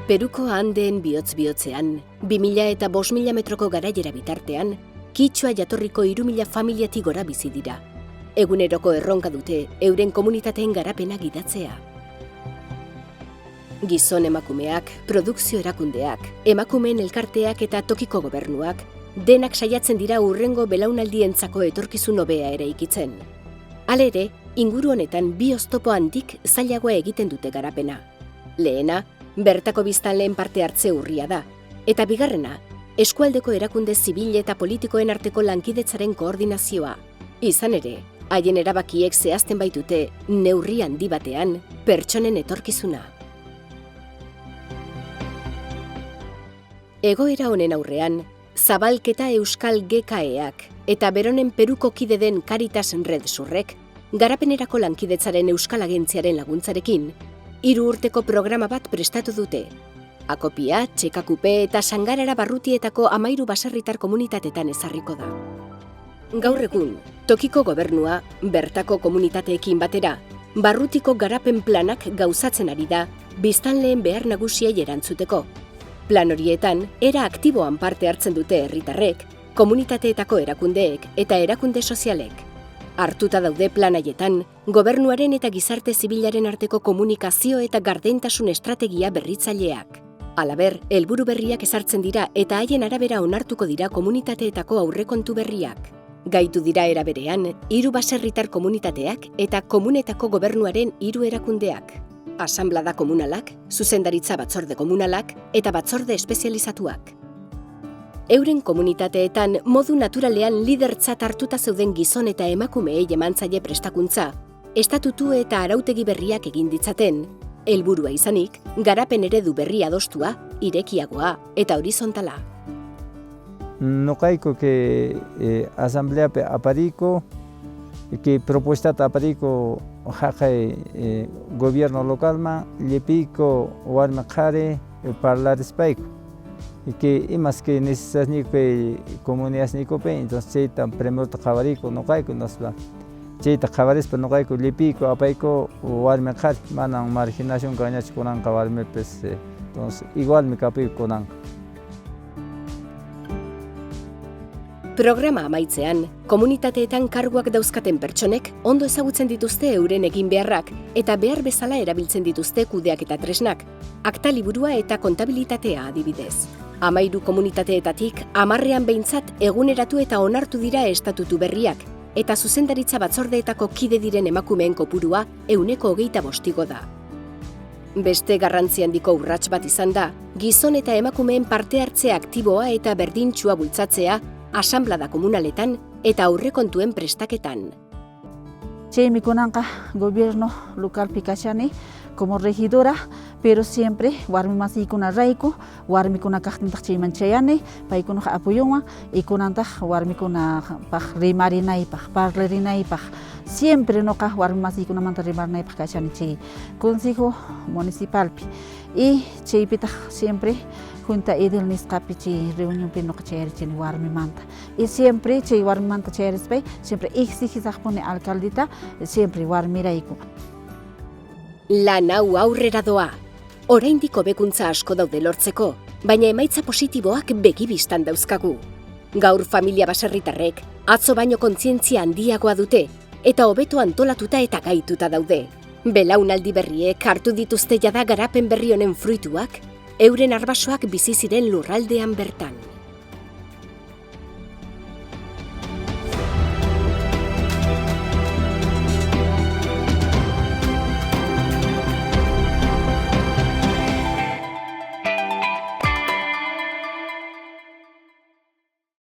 Peruko Andeen bihotz-bihotzean, 2000 eta 5000 metroko garaiera bitartean, Kichua jatorriko 3000 familiatik gora bizi dira. Eguneroko erronka dute euren komunitateen garapena gidatzea. Gizon emakumeak, produkzio erakundeak, emakumeen elkarteak eta tokiko gobernuak, denak saiatzen dira hurrengo belaunaldientzako etorkizun hobea eraikitzen. Halere, inguru honetan bi oztopo handik zailagoa egiten dute garapena. Lehena, bertako biztanleen parte hartze urria da, eta bigarrena, eskualdeko erakunde zibil eta politikoen arteko lankidetzaren koordinazioa. Izan ere, haien erabakiek zehazten baitute neurri handi batean pertsonen etorkizuna. Egoera honen aurrean, Zabalketa Euskal GKEak eta beronen Peruko kide den Caritas Red Surrek, garapenerako lankidetzaren Euskal Agentziaren laguntzarekin, 3 urteko programa bat prestatu dute. Akopia, Txekakupe eta Sangarara barrutietako 13 baserritar komunitatetan ezarriko da. Gaur egun, tokiko gobernua, bertako komunitateekin batera, barrutiko garapen planak gauzatzen ari da, biztanleen behar nagusiei erantzuteko. Plan horietan, era aktiboan parte hartzen dute herritarrek, komunitateetako erakundeek eta erakunde sozialek. Hartuta daude plan haietan, gobernuaren eta gizarte zibilaren arteko komunikazio eta gardentasun estrategia berritzaileak. Halaber, helburu berriak ezartzen dira eta haien arabera onartuko dira komunitateetako aurrekontu berriak. Gaitu dira era berean, 3 baserritar komunitateak eta komunetako gobernuaren 3 erakundeak. Asanblada komunalak, zuzendaritza batzorde komunalak eta batzorde espezializatuak. Euren komunitateetan modu naturalean lidertzat hartuta zeuden gizon eta emakumeei emantzaile prestakuntza, estatutu eta arautegi berriak egin ditzaten, helburua izanik, garapen eredu berria adostua, irekiagoa eta horizontala. Nokaiko que asamblea apariko, que propuesta apariko jaje gobierno local ma lepiko warmakare parlar espaiko. Y que más que necesitas ni que comunidades ni cope, entonces cheta primero tajabarico no caico nos va. Cheta jabares pero no caico lipico apaico o armejar manan marginación gañach conan cabalme pues entonces igual me capi conan. Programa amaitzean, komunitateetan karguak dauzkaten pertsonek ondo ezagutzen dituzte euren egin beharrak eta behar bezala erabiltzen dituzte kudeak eta tresnak, akta liburua eta kontabilitatea adibidez. 13 komunitateetatik 10ean behintzat eguneratu eta onartu dira estatutu berriak, eta zuzendaritza batzordeetako kide diren emakumeen kopurua 125 da. Beste garrantzi handiko urrats bat izan da, gizon eta emakumeen parte hartze aktiboa eta berdintsua bultzatzea asanblada komunaletan eta aurrekontuen prestaketan. Mi conanca gobierno local Picachani como regidora, pero siempre warmi masi kuna raiko, warmi kuna kahtintak chimanchayane, pai kuna apoyoma y kunantah warmi kuna pah rimarinai pah parlerinai pah. Siempre no kah warmi masi kuna mantarimarnai pah kachani chi consejo municipal y chi pitah siempre junta edil niscapi chi reunión pino kacheri chi warmi manta. Y siempre chi warmi manta cheres pai, siempre exigizah pone alcaldita, siempre warmi raiko. Lan hau aurrera doa. Oraindik hobekuntza asko daude lortzeko, baina emaitza positiboak begibistan dauzkagu. Gaur familia baserritarrek atzo baino kontzientzia handiagoa dute eta hobeto antolatuta eta gaituta daude. Belaunaldi berriek hartu dituzte jada garapen berri honen fruituak, euren arbasoak bizi ziren lurraldean bertan.